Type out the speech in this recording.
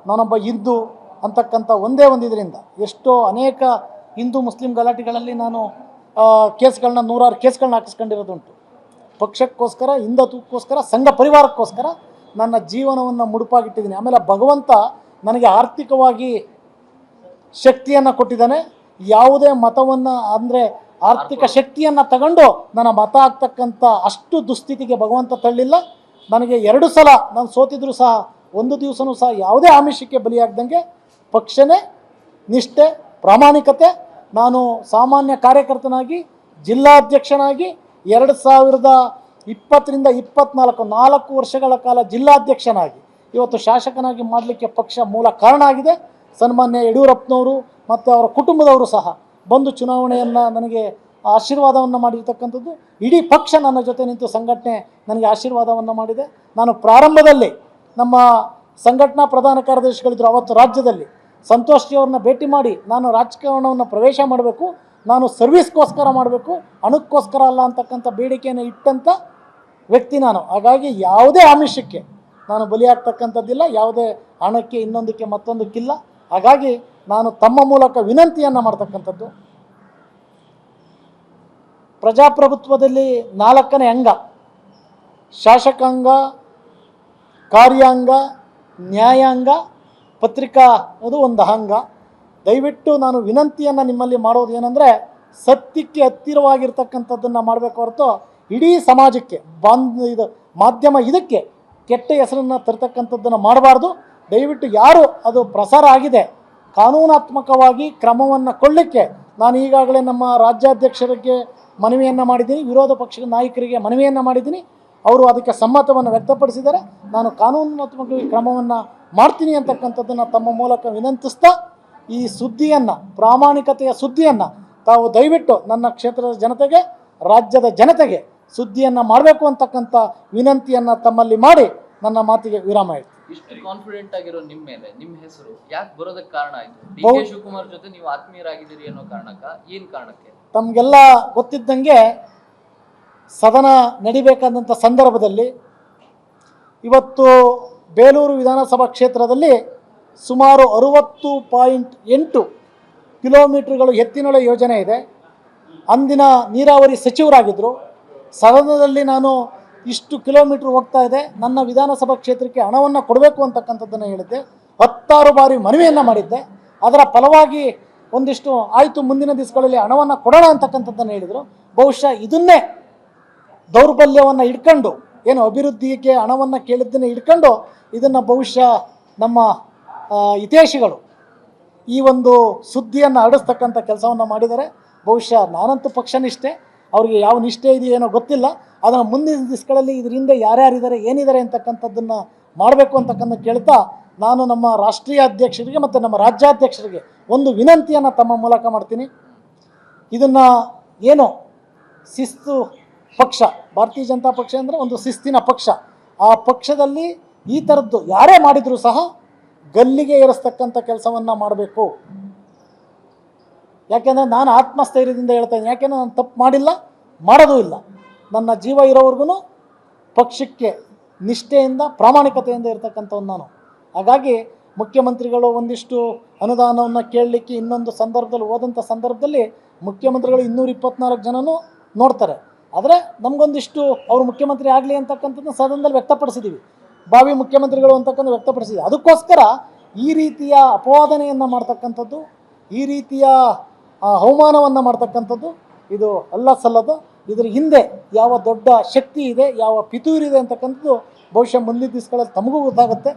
ನಾನೊಬ್ಬ ಹಿಂದೂ ಅಂತಕ್ಕಂಥ ಒಂದೇ ಒಂದು ಇದರಿಂದ ಎಷ್ಟೋ ಅನೇಕ ಹಿಂದೂ ಮುಸ್ಲಿಂ ಗಲಾಟೆಗಳಲ್ಲಿ ನಾನು ಕೇಸ್ಗಳನ್ನ ನೂರಾರು ಕೇಸ್ಗಳನ್ನ ಹಾಕಿಸ್ಕೊಂಡಿರೋದುಂಟು. ಪಕ್ಷಕ್ಕೋಸ್ಕರ, ಹಿಂದುತ್ವಕ್ಕೋಸ್ಕರ, ಸಂಘ ಪರಿವಾರಕ್ಕೋಸ್ಕರ ನನ್ನ ಜೀವನವನ್ನು ಮುಡುಪಾಗಿಟ್ಟಿದ್ದೀನಿ. ಆಮೇಲೆ ಭಗವಂತ ನನಗೆ ಆರ್ಥಿಕವಾಗಿ ಶಕ್ತಿಯನ್ನು ಕೊಟ್ಟಿದ್ದಾನೆ. ಯಾವುದೇ ಮತವನ್ನು ಅಂದರೆ ಆರ್ಥಿಕ ಶಕ್ತಿಯನ್ನು ತಗೊಂಡು ನನ್ನ ಮತ ಆಗ್ತಕ್ಕಂಥ ಅಷ್ಟು ದುಸ್ಥಿತಿಗೆ ಭಗವಂತ ತಳ್ಳಿಲ್ಲ. ನನಗೆ 2 ಸಲ ನಾನು ಸೋತಿದ್ರು ಸಹ ಒಂದು ದಿವಸನೂ ಸಹ ಯಾವುದೇ ಆಮಿಷಕ್ಕೆ ಬಲಿಯಾಗ್ದಂಗೆ ಪಕ್ಷನೇ ನಿಷ್ಠೆ, ಪ್ರಾಮಾಣಿಕತೆ. ನಾನು ಸಾಮಾನ್ಯ ಕಾರ್ಯಕರ್ತನಾಗಿ, ಜಿಲ್ಲಾಧ್ಯಕ್ಷನಾಗಿ 2020ರಿಂದ 24 ವರ್ಷಗಳ ಕಾಲ ಜಿಲ್ಲಾಧ್ಯಕ್ಷನಾಗಿ ಇವತ್ತು ಶಾಸಕನಾಗಿ ಮಾಡಲಿಕ್ಕೆ ಪಕ್ಷ ಮೂಲ ಕಾರಣ ಆಗಿದೆ. ಸನ್ಮಾನ್ಯ ಯಡಿಯೂರಪ್ಪನವರು ಮತ್ತು ಅವರ ಕುಟುಂಬದವರು ಸಹ ಬಂದು ಚುನಾವಣೆಯನ್ನು ನನಗೆ ಆಶೀರ್ವಾದವನ್ನು ಮಾಡಿರ್ತಕ್ಕಂಥದ್ದು. ಇಡೀ ಪಕ್ಷ ನನ್ನ ಜೊತೆ ನಿಂತು ಸಂಘಟನೆ ನನಗೆ ಆಶೀರ್ವಾದವನ್ನು ಮಾಡಿದೆ. ನಾನು ಪ್ರಾರಂಭದಲ್ಲಿ ನಮ್ಮ ಸಂಘಟನಾ ಪ್ರಧಾನ ಕಾರ್ಯದರ್ಶಿಗಳಿದ್ದರು ಅವತ್ತು ರಾಜ್ಯದಲ್ಲಿ, ಸಂತೋಷ್ ಅವ್ರನ್ನ ಭೇಟಿ ಮಾಡಿ ನಾನು ರಾಜಕಾರಣವನ್ನು ಪ್ರವೇಶ ಮಾಡಬೇಕು, ನಾನು ಸರ್ವಿಸ್ಗೋಸ್ಕರ ಮಾಡಬೇಕು, ಹಣಕ್ಕೋಸ್ಕರ ಅಲ್ಲ ಅಂತಕ್ಕಂಥ ಬೇಡಿಕೆಯನ್ನು ಇಟ್ಟಂಥ ವ್ಯಕ್ತಿ ನಾನು. ಹಾಗಾಗಿ ಯಾವುದೇ ಆಮಿಷಕ್ಕೆ ನಾನು ಬಲಿಯಾಗ್ತಕ್ಕಂಥದ್ದಿಲ್ಲ, ಯಾವುದೇ ಹಣಕ್ಕೆ, ಇನ್ನೊಂದಕ್ಕೆ, ಮತ್ತೊಂದಕ್ಕಿಲ್ಲ. ಹಾಗಾಗಿ ನಾನು ತಮ್ಮ ಮೂಲಕ ವಿನಂತಿಯನ್ನು ಮಾಡ್ತಕ್ಕಂಥದ್ದು, ಪ್ರಜಾಪ್ರಭುತ್ವದಲ್ಲಿ 4ನೇ ಅಂಗ ಶಾಸಕಾಂಗ, ಕಾರ್ಯಾಂಗ, ನ್ಯಾಯಾಂಗ, ಪತ್ರಿಕಾ ಅದು ಒಂದು ಅಂಗ. ದಯವಿಟ್ಟು ನಾನು ವಿನಂತಿಯನ್ನು ನಿಮ್ಮಲ್ಲಿ ಮಾಡೋದು ಏನಂದರೆ, ಸತ್ಯಕ್ಕೆ ಹತ್ತಿರವಾಗಿರ್ತಕ್ಕಂಥದ್ದನ್ನು ಮಾಡಬೇಕು ಹೊರತು ಇಡೀ ಸಮಾಜಕ್ಕೆ ಇದು ಮಾಧ್ಯಮ ಇದಕ್ಕೆ ಕೆಟ್ಟ ಹೆಸರನ್ನು ತರ್ತಕ್ಕಂಥದ್ದನ್ನು ಮಾಡಬಾರ್ದು. ದಯವಿಟ್ಟು ಯಾರು ಅದು ಪ್ರಸಾರ ಆಗಿದೆ ಕಾನೂನಾತ್ಮಕವಾಗಿ ಕ್ರಮವನ್ನು ಕೊಳ್ಳಿಕ್ಕೆ ನಾನು ಈಗಾಗಲೇ ನಮ್ಮ ರಾಜ್ಯಾಧ್ಯಕ್ಷರಿಗೆ ಮನವಿಯನ್ನು ಮಾಡಿದ್ದೀನಿ, ವಿರೋಧ ಪಕ್ಷದ ನಾಯಕರಿಗೆ ಮನವಿಯನ್ನು ಮಾಡಿದ್ದೀನಿ. ಅವರು ಅದಕ್ಕೆ ಸಮ್ಮತವನ್ನು ವ್ಯಕ್ತಪಡಿಸಿದ್ದಾರೆ. ನಾನು ಕಾನೂನಾತ್ಮಕವಾಗಿ ಕ್ರಮವನ್ನು ಮಾಡ್ತೀನಿ ಅಂತಕ್ಕಂಥದ್ದನ್ನು ತಮ್ಮ ಮೂಲಕ ವಿನಂತಿಸ್ತಾ, ಈ ಸುದ್ದಿಯನ್ನು, ಪ್ರಾಮಾಣಿಕತೆಯ ಸುದ್ದಿಯನ್ನು ತಾವು ದಯವಿಟ್ಟು ನನ್ನ ಕ್ಷೇತ್ರದ ಜನತೆಗೆ, ರಾಜ್ಯದ ಜನತೆಗೆ ಸುದ್ದಿಯನ್ನು ಮಾಡಬೇಕು ಅಂತಕ್ಕಂಥ ವಿನಂತಿಯನ್ನು ತಮ್ಮಲ್ಲಿ ಮಾಡಿ ನನ್ನ ಮಾತಿಗೆ ವಿರಾಮ ಇಡ್ತೀನಿ. ಇಷ್ಟು ಕಾನ್ಫಿಡೆಂಟ್ ಆಗಿರೋ ನಿಮ್ಮ ಮೇಲೆ ನಿಮ್ಮ ಹೆಸರು ಯಾಕೆ ಬರೋದಕ್ಕೆ ಕಾರಣ ಆಯಿತು? ಡಿ.ಕೆ. ಶಿವಕುಮಾರ್ ಜೊತೆ ನೀವು ಆತ್ಮೀಯರಾಗಿದ್ದೀರಿ ಅನ್ನೋ ಕಾರಣಕ್ಕ, ಏನು ಕಾರಣಕ್ಕೆ? ತಮಗೆಲ್ಲ ಗೊತ್ತಿದ್ದಂಗೆ ಸದನ ನಡಿಬೇಕಾದಂಥ ಸಂದರ್ಭದಲ್ಲಿ ಇವತ್ತು ಬೇಲೂರು ವಿಧಾನಸಭಾ ಕ್ಷೇತ್ರದಲ್ಲಿ ಸುಮಾರು 60.8 ಕಿಲೋಮೀಟರ್ಗಳು ಎತ್ತಿನೊಳೆ ಯೋಜನೆ ಇದೆ. ಅಂದಿನ ನೀರಾವರಿ ಸಚಿವರಾಗಿದ್ದರು. ಸದನದಲ್ಲಿ ನಾನು ಇಷ್ಟು ಕಿಲೋಮೀಟ್ರ್ ಹೋಗ್ತಾ ಇದೆ, ನನ್ನ ವಿಧಾನಸಭಾ ಕ್ಷೇತ್ರಕ್ಕೆ ಹಣವನ್ನು ಕೊಡಬೇಕು ಅಂತಕ್ಕಂಥದ್ದನ್ನು ಹೇಳಿದ್ದೆ. 10 ಬಾರಿ ಮನವಿಯನ್ನು ಮಾಡಿದ್ದೆ. ಅದರ ಫಲವಾಗಿ ಒಂದಿಷ್ಟು ಆಯಿತು, ಮುಂದಿನ ದಿವಸಗಳಲ್ಲಿ ಹಣವನ್ನು ಕೊಡೋಣ ಅಂತಕ್ಕಂಥದ್ದನ್ನು ಹೇಳಿದರು. ಬಹುಶಃ ಇದನ್ನೇ ದೌರ್ಬಲ್ಯವನ್ನು ಇಟ್ಕೊಂಡು, ಏನು ಅಭಿವೃದ್ಧಿಗೆ ಹಣವನ್ನು ಕೇಳಿದ್ದನ್ನು ಇಟ್ಕೊಂಡು ಇದನ್ನು ಬಹುಶಃ ನಮ್ಮ ಹಿತೈಷಿಗಳು ಈ ಒಂದು ಸುದ್ದಿಯನ್ನು ಹರಡಿಸ್ತಕ್ಕಂಥ ಕೆಲಸವನ್ನು ಮಾಡಿದ್ದಾರೆ. ಬಹುಶಃ ನಾನಂತೂ ಪಕ್ಷ ನಿಷ್ಠೆ, ಅವರಿಗೆ ಯಾವ ನಿಷ್ಠೆ ಇದೆಯೇನೋ ಗೊತ್ತಿಲ್ಲ. ಅದನ್ನು ಮುಂದಿನ ದಿವಸಗಳಲ್ಲಿ ಇದರಿಂದ ಯಾರ್ಯಾರಿದ್ದಾರೆ, ಏನಿದ್ದಾರೆ ಅಂತಕ್ಕಂಥದ್ದನ್ನು ಮಾಡಬೇಕು ಅಂತಕ್ಕಂಥ ಕೇಳ್ತಾ, ನಾನು ನಮ್ಮ ರಾಷ್ಟ್ರೀಯ ಅಧ್ಯಕ್ಷರಿಗೆ ಮತ್ತು ನಮ್ಮ ರಾಜ್ಯಾಧ್ಯಕ್ಷರಿಗೆ ಒಂದು ವಿನಂತಿಯನ್ನು ತಮ್ಮ ಮೂಲಕ ಮಾಡ್ತೀನಿ. ಇದನ್ನು ಏನು ಶಿಸ್ತು ಪಕ್ಷ, ಭಾರತೀಯ ಜನತಾ ಪಕ್ಷ ಅಂದರೆ ಒಂದು ಶಿಸ್ತಿನ ಪಕ್ಷ. ಆ ಪಕ್ಷದಲ್ಲಿ ಈ ಥರದ್ದು ಯಾರೇ ಮಾಡಿದರೂ ಸಹ ಗಲ್ಲಿಗೆ ಏರಿಸ್ತಕ್ಕಂಥ ಕೆಲಸವನ್ನು ಮಾಡಬೇಕು. ಯಾಕೆಂದರೆ ನಾನು ಆತ್ಮಸ್ಥೈರ್ಯದಿಂದ ಹೇಳ್ತಾ ಇದ್ದೀನಿ. ಯಾಕೆಂದರೆ ನಾನು ತಪ್ಪು ಮಾಡಿಲ್ಲ, ಮಾಡೋದೂ ಇಲ್ಲ. ನನ್ನ ಜೀವ ಇರೋವರೆಗೂ ಪಕ್ಷಕ್ಕೆ ನಿಷ್ಠೆಯಿಂದ, ಪ್ರಾಮಾಣಿಕತೆಯಿಂದ ಇರ್ತಕ್ಕಂಥವ್ನು ನಾನು. ಹಾಗಾಗಿ ಮುಖ್ಯಮಂತ್ರಿಗಳು ಒಂದಿಷ್ಟು ಅನುದಾನವನ್ನು ಕೇಳಲಿಕ್ಕೆ ಇನ್ನೊಂದು ಸಂದರ್ಭದಲ್ಲಿ ಹೋದಂಥ ಸಂದರ್ಭದಲ್ಲಿ ಮುಖ್ಯಮಂತ್ರಿಗಳು 224 ಜನನೂ ನೋಡ್ತಾರೆ. ಆದರೆ ನಮಗೊಂದಿಷ್ಟು ಅವರು ಮುಖ್ಯಮಂತ್ರಿ ಆಗಲಿ ಅಂತಕ್ಕಂಥದ್ದನ್ನು ಸದನದಲ್ಲಿ ವ್ಯಕ್ತಪಡಿಸಿದ್ದೀವಿ. ಭಾವಿ ಮುಖ್ಯಮಂತ್ರಿಗಳು ಅಂತಕ್ಕಂಥ ವ್ಯಕ್ತಪಡಿಸಿದ್ದೀವಿ. ಅದಕ್ಕೋಸ್ಕರ ಈ ರೀತಿಯ ಅಪವಾದನೆಯನ್ನು ಮಾಡ್ತಕ್ಕಂಥದ್ದು, ಈ ರೀತಿಯ ಅವಮಾನವನ್ನು ಮಾಡ್ತಕ್ಕಂಥದ್ದು ಇದು ಅಲ್ಲ ಸಲ್ಲದು. ಇದರ ಹಿಂದೆ ಯಾವ ದೊಡ್ಡ ಶಕ್ತಿ ಇದೆ, ಯಾವ ಪಿತೂರಿದೆ ಅಂತಕ್ಕಂಥದ್ದು ಬಹುಶಃ ಮುಂದಿನ ದಿವಸಗಳಲ್ಲಿ ತಮಗೂ ಗೊತ್ತಾಗುತ್ತೆ.